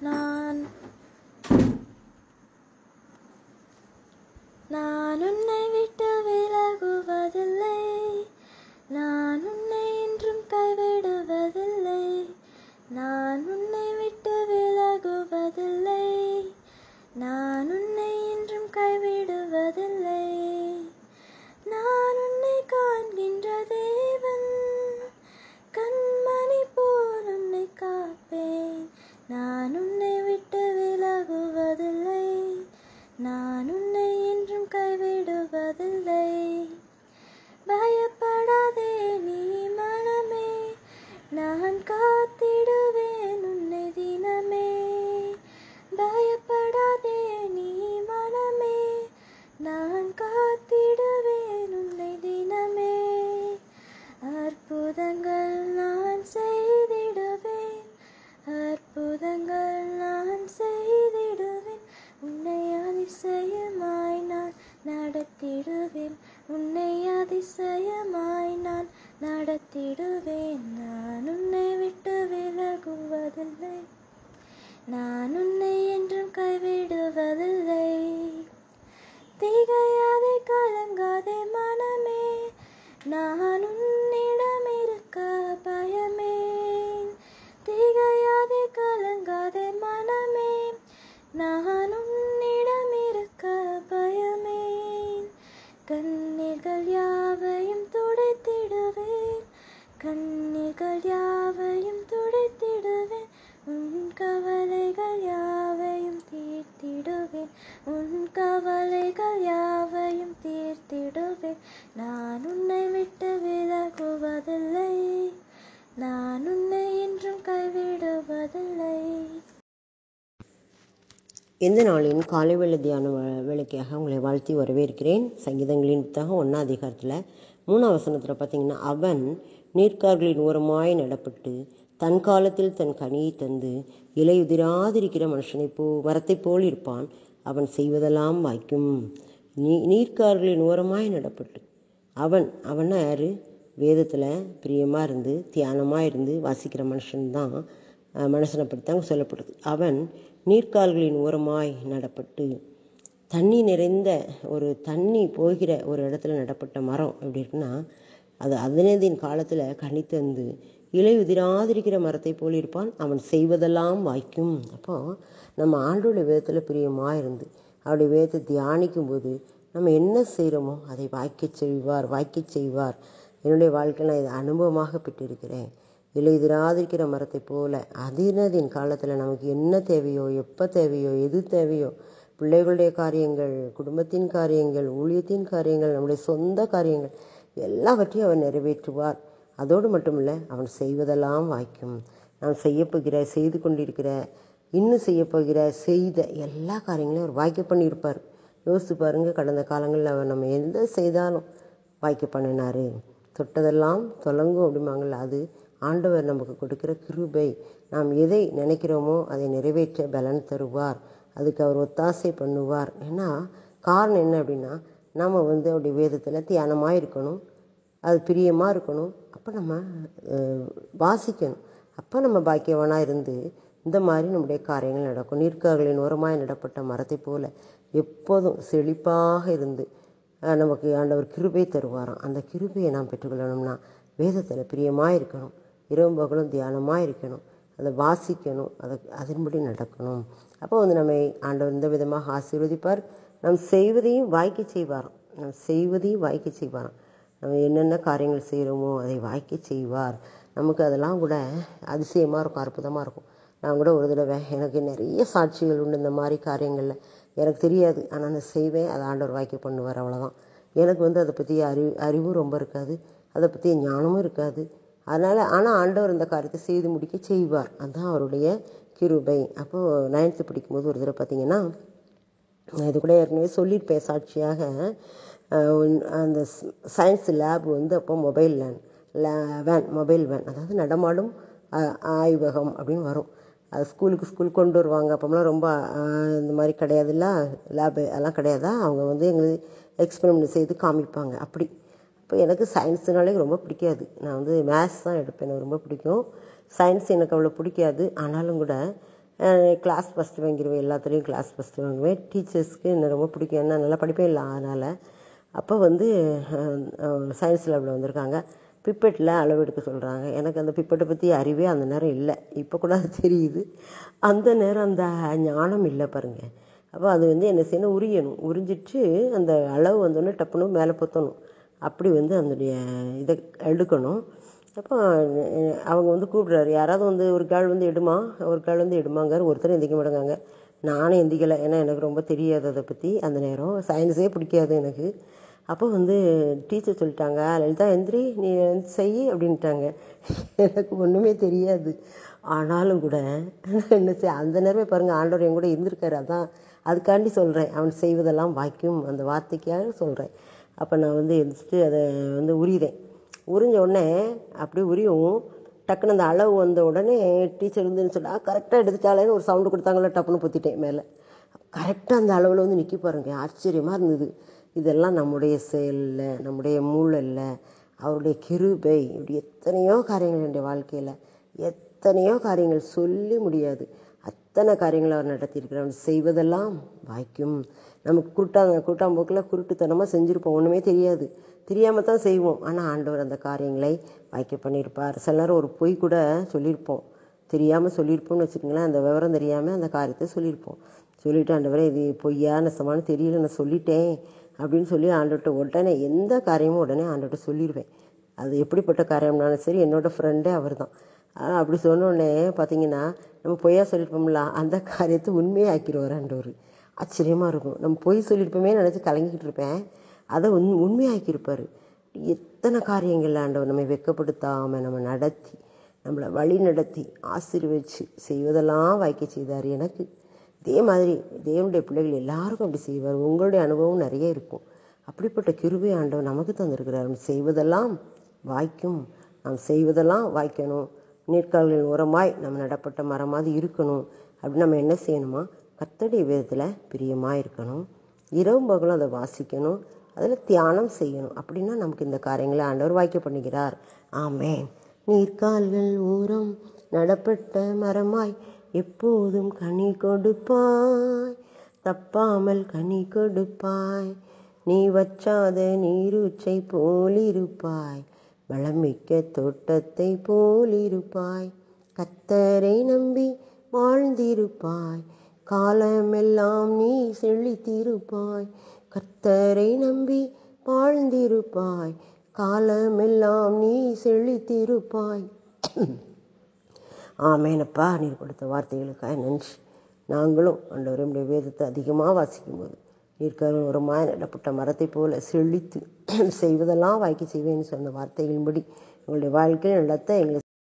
நான் நான் உன்னை விட்டு விலகுவதில்லை, நான் உன்னை என்றும் கைவிடுவதில்லை, நான் உன்னை விட்டு விலகுவதில்லை, நான் உன்னை என்றும் கைவிடுவதில்லை. நான் உன்னை காண்கின்ற தேவன், கண்மணி போல் உன்னை காப்பேன், நான் உன்னை விட்டு விலகுவதில்லை, நான் உன்னை என்றும் கைவிடுவதில்லை. பயப்படாதே நீ மனமே, நான் காத்திடுவேன் உன்னை தினமே. பயப்படாதே நீ மனமே, நான் காத்திடுவேன் உன்னை தினமே. அற்புதங்கள் நான் செய்திடுவேன், அற்புதங்கள் நான் செய்திடுவேன், உன்னை அதிசயமாய் நான் நடத்திடுவேன், உன்னை அதிசயமாய் நான் நடத்திடுவேன். நான் உன்னை விட்டு விலகுவதில்லை, நான் உன்னை என்றும் கைவிடுவதில்லை. திகையாதே கலங்காதே மனமே, நான் உன்னிடம் இருக்க பயமேன். திகையாதே கலங்காதே மனமே, நான் உன்னிடம் இருக்க பயமேன். கண்ணீர்கள் யாவையும் துடைத்திடுவேன், கண்ணீர்கள் யாவையும் துடைத்திடுவேன், உன் கவலைகள் யாவையும் தீர்த்திடுவேன், உன் கவலைகள் யாவையும் தீர்த்திடுவேன். நான் உன்னை விட்டு விலகுவதில்லை, நான் உன்னை என்றும் கைவிடுவதில்லை. இந்த நாளின் காலை வேளை தியான வேலைக்காக உங்களை வாழ்த்தி வரவேற்கிறேன். சங்கீதங்களின் புத்தகம் 1ஆம் அதிகாரத்தில் 3ஆம் வசனத்தில் பார்த்தீங்கன்னா, அவன் நீர்க்கால்களின் ஓரமாய் நடப்பட்டு தன் காலத்தில் தன் கனியை தந்து இலையுதிராதிருக்கிற மரத்தை போல் இருப்பான், அவன் செய்வதெல்லாம் வாய்க்கும். நீர்க்கால்களின் ஓரமாய் நடப்பட்டு அவன்னா யாரு? வேதத்தில் பிரியமாக இருந்து தியானமாக இருந்து வாசிக்கிற மனுஷன்தான், மனுஷனை பற்றி சொல்லப்படுது. அவன் நீர்க்கால்களின் ஓரமாய் நடப்பட்டு, தண்ணி நிறைந்த ஒரு தண்ணி போகிற ஒரு இடத்துல நடப்பட்ட மரம் எப்படி இருக்குன்னா, அது 15 காலத்தில் கனி தந்து இலை உதிராதிருக்கிற மரத்தை போல் இருப்பான், அவன் செய்வதெல்லாம் வாய்க்கும். அப்போ நம்ம ஆண்டோடைய வேதத்தில் பிரியமாக இருந்து அவருடைய வேதத்தை தியானிக்கும் போது நம்ம என்ன செய்கிறோமோ அதை வாய்க்க செய்வார். என்னுடைய வாழ்க்கையில் நான் இதை அனுபவமாக பெற்றிருக்கிறேன். இலை உதிராதிருக்கிற மரத்தை போல 15 காலத்தில் நமக்கு என்ன தேவையோ, எப்போ தேவையோ, எது தேவையோ, பிள்ளைகளுடைய காரியங்கள், குடும்பத்தின் காரியங்கள், ஊழியத்தின் காரியங்கள், நம்முடைய சொந்த காரியங்கள் எல்லாவற்றையும் அவன் நிறைவேற்றுவார். அதோடு மட்டுமில்லை, அவன் செய்வதெல்லாம் வாய்க்கும். நாம் செய்து கொண்டிருக்கிற, இன்னும் செய்த எல்லா காரியங்களையும் அவர் வாய்க்க பண்ணியிருப்பார். யோசித்து பாருங்கள், கடந்த காலங்களில் அவர் நம்ம எந்த செய்தாலும் வாய்க்க பண்ணினார். தொட்டதெல்லாம் தொலங்கும் அப்படிம்பாங்கள்ல, அது ஆண்டவர் நமக்கு கொடுக்கிற கிருபை. நாம் எதை நினைக்கிறோமோ அதை நிறைவேற்ற பலன் தருவார். அதுக்கு அவர் ஒத்தாசை பண்ணுவார். ஏன்னா காரணம் என்ன அப்படின்னா, நம்ம அவருடைய வேதத்தில் தியானமாக இருக்கணும், அது பிரியமாக இருக்கணும். அப்போ நம்ம வாசிக்கணும். அப்போ நம்ம பாக்கியவனாக இருந்து இந்த மாதிரி நம்முடைய காரியங்கள் நடக்கும். நீர்க்கால்களின் ஓரமாய் நடப்பட்ட மரத்தை போல எப்போதும் செழிப்பாக இருந்து நமக்கு ஆண்டவர் கிருபை தருவாராம். அந்த கிருபையை நாம் பெற்றுக்கொள்ளணும்னா வேதத்தில் பிரியமாக இருக்கணும், இரவு பகலும் தியானமாக இருக்கணும், அதை வாசிக்கணும், அதன்படி நடக்கணும். அப்போ நம்ம ஆண்டவர் இந்த விதமாக ஆசீர்வதிப்பார். நாம் செய்வதையும் வாய்க்க செய்வாராம். நம்ம என்னென்ன காரியங்கள் செய்கிறோமோ அதை வாய்க்க செய்வார். நமக்கு அதெல்லாம் கூட அதிசயமாக இருக்கும், அற்புதமாக இருக்கும். நான் கூட ஒரு தடவை, எனக்கு நிறைய சாட்சிகள் உண்டு இந்த மாதிரி காரியங்களில். எனக்கு தெரியாது, ஆனால் நான் செய்வேன், அதை ஆண்டவர் வாய்க்க பண்ணுவார். அவ்வளோதான். எனக்கு அதை பற்றி அறிவும் ரொம்ப இருக்காது, அதை பற்றி ஞானமும் இருக்காது. ஆனால் ஆண்டவர் இந்த காரியத்தை செய்து முடிக்க செய்வார். அதுதான் அவருடைய கிருபை. அப்போது 9th படிக்கும்போது ஒரு தடவை பார்த்தீங்கன்னா, இது கூட ஏற்கனவே சொல்லியிருப்பேன் சாட்சியாக, அந்த சயின்ஸ் லேப் அப்போ மொபைல் வேன், அதாவது நடமாடும் ஆய்வகம் அப்படின்னு வரும். அது ஸ்கூலுக்கு கொண்டு வருவாங்க. அப்போலாம் ரொம்ப இந்த மாதிரி கிடையாதுல்ல, லேபு அதெல்லாம் கிடையாதா, அவங்க எங்களுக்கு எக்ஸ்பெரிமெண்ட் செய்து காமிப்பாங்க. அப்படி இப்போ எனக்கு சயின்ஸுனாலே ரொம்ப பிடிக்காது. நான் மேத்ஸ் தான் எடுப்பேன், எனக்கு ரொம்ப பிடிக்கும். சயின்ஸ் எனக்கு அவ்வளோ பிடிக்காது. ஆனாலும் கூட கிளாஸ் ஃபஸ்ட்டு வாங்கிடுவேன், எல்லாத்துலேயும் கிளாஸ் ஃபஸ்ட்டு வாங்குவேன். டீச்சர்ஸ்க்கு என்ன ரொம்ப பிடிக்கும், என்ன நல்லா படிப்பேன் இல்லை. அதனால் அப்போ வந்து சயின்ஸ் லேபில் வந்திருக்காங்க, பிப்பெட்டில் அளவு எடுக்க சொல்கிறாங்க. எனக்கு அந்த பிப்பெட்டை பற்றி அறிவே அந்த நேரம் இல்லை, இப்போ கூட அது தெரியுது. அந்த நேரம் அந்த ஞானம் இல்லை பாருங்கள். அப்போ அது வந்து என்ன செய்யணும், உரியணும். உறிஞ்சிட்டு அந்த அளவு வந்தோடனே டப்புன்னு மேலே பொத்தணும். அப்படி வந்து அதனுடைய இதை எடுக்கணும். அப்போ அவங்க வந்து கூப்பிட்றாரு, யாராவது வந்து ஒரு கால் வந்து எடுமா, ஒரு கால் வந்து எடுமாங்கார். ஒருத்தர் எந்திக்க மாட்டேங்காங்க. நானே எந்திக்கலை, ஏன்னா எனக்கு ரொம்ப தெரியாது அதை பற்றி. அந்த நேரம் சயின்ஸே பிடிக்காது எனக்கு. அப்போ வந்து டீச்சர் சொல்லிட்டாங்க, லலிதா எந்திரி, நீ செய் அப்படின்ட்டாங்க. எனக்கு ஒன்றுமே தெரியாது. ஆனாலும் கூட என்ன செய்ய, அந்த நேரமே பாருங்கள் ஆண்டவர் என் கூட இருந்திருக்காரு. அதான் அதுக்காண்டி சொல்கிறேன், அவன் செய்வதெல்லாம் வாய்க்கும் அந்த வார்த்தைக்காக சொல்கிறேன். அப்போ நான் வந்து எந்திரிச்சிட்டு அதை வந்து உரிதேன். உறிஞ்ச உடனே அப்படி உரியும், டக்குன்னு அந்த அளவு வந்த உடனே டீச்சர் வந்து சொல்ல கரெக்டாக எடுத்துட்டாலேன்னு ஒரு சவுண்டு கொடுத்தாங்களே, டப்புன்னு பொத்திட்டேன் மேலே. கரெக்டாக அந்த அளவில் வந்து நிற்கி பாருங்க, ஆச்சரியமாக இருந்தது. இதெல்லாம் நம்முடைய செயலில், நம்முடைய மூளையில், அவருடைய கிருபை. இப்படி எத்தனையோ காரியங்கள் என்னுடைய வாழ்க்கையில், எத்தனையோ காரியங்கள் சொல்லி முடியாது. அத்தனை காரியங்களை அவர் நடத்தியிருக்கிறார். அவர் செய்வதெல்லாம் வாய்க்கும். நமக்கு கூட்டாம்போக்கில் குருட்டுத்தனமாக செஞ்சுருப்போம், ஒன்றுமே தெரியாது, தெரியாமல் தான் செய்வோம். ஆனால் ஆண்டவர் அந்த காரியங்களை வாய்க்க பண்ணியிருப்பார். சில நேரம் ஒரு பொய் கூட சொல்லியிருப்போம், தெரியாமல் சொல்லியிருப்போம்னு வச்சுக்கோங்களேன். அந்த விவரம் தெரியாமல் அந்த காரியத்தை சொல்லியிருப்போம். சொல்லிவிட்டு ஆண்டவரே இது பொய்யா நெசமானு தெரியல, நான் சொல்லிட்டேன் அப்படின்னு சொல்லி ஆண்டவர்கிட்ட உடனே எந்த காரியமும் உடனே ஆண்டவர்கிட்ட சொல்லிடுவேன். அது எப்படிப்பட்ட காரியம்னாலும் சரி. என்னோடய ஃப்ரெண்டே அவர் தான். அப்படி சொன்னோடனே பார்த்தீங்கன்னா, நம்ம பொய்யா சொல்லியிருப்போம்ல, அந்த காரியத்தை உண்மையாக்கிடுவார் ஆண்டவர். ஆச்சரியமாக இருக்கும். நம்ம பொய் சொல்லியிருப்போமே நினச்சி கலங்கிக்கிட்டு இருப்பேன், அதை உண்மையாக்கியிருப்பார். எத்தனை காரியங்கள் ஆண்டவர் நம்மை வெட்கப்படுத்தாமல் நம்ம நடத்தி, நம்மளை வழி நடத்தி ஆசீர்வதிச்சு செய்வதெல்லாம் வாய்க்க செய்தார் எனக்கு. இதே மாதிரி தேவனுடைய பிள்ளைகள் எல்லாருக்கும் அப்படி செய்வார். உங்களுடைய அனுபவம் நிறைய இருக்கும். அப்படிப்பட்ட கிருபை ஆண்டவர் நமக்கு தந்திருக்கிறார். நம்ம செய்வதெல்லாம் வாய்க்கும், நாம் செய்வதெல்லாம் வாய்க்கணும். நீர்க்கால்களின் உரமாய் நம்ம நடப்பட்ட மரமாதிரி இருக்கணும். அப்படி நம்ம என்ன செய்யணுமா, கர்த்தருடைய வேதத்தில் பிரியமாக இருக்கணும். இரவும் பகலும் அதை வாசிக்கணும், அதில் தியானம் செய்யணும். அப்படின்னா நமக்கு இந்த காரியங்களை ஆண்டவர் வாய்க்க பண்ணுகிறார். ஆமென். நீர்க்கால்கள் ஊரம் நடப்பட்ட மரமாய் எப்போதும் கனி கொடுப்பாய், தப்பாமல் கனி கொடுப்பாய். நீ வற்றாத நீரூற்றை போலிருப்பாய், வளமிக்க தோட்டத்தை போலிருப்பாய். கர்த்தரை நம்பி வாழ்ந்திருப்பாய், காலமெல்லாம் நீ செழித்திருப்பாய். கர்த்தரை நம்பி வாழ்ந்திருப்பாய், காலமெல்லாம் நீ செழித்திருப்பாய். ஆமேனப்பா, நீர் கொடுத்த வார்த்தைகளுக்காக நன்றி. நாங்களும் ஆண்டவருடைய வேதத்தை அதிகமாக வாசிக்கும்போது நீர்க்கால்களின் உரமாய் நடப்பட்ட மரத்தை போல செழித்து செய்வதெல்லாம் வாய்க்க செய்வேன்னு சொன்ன வார்த்தைகளின்படி எங்களுடைய வாழ்க்கையில் நடத்த எங்களை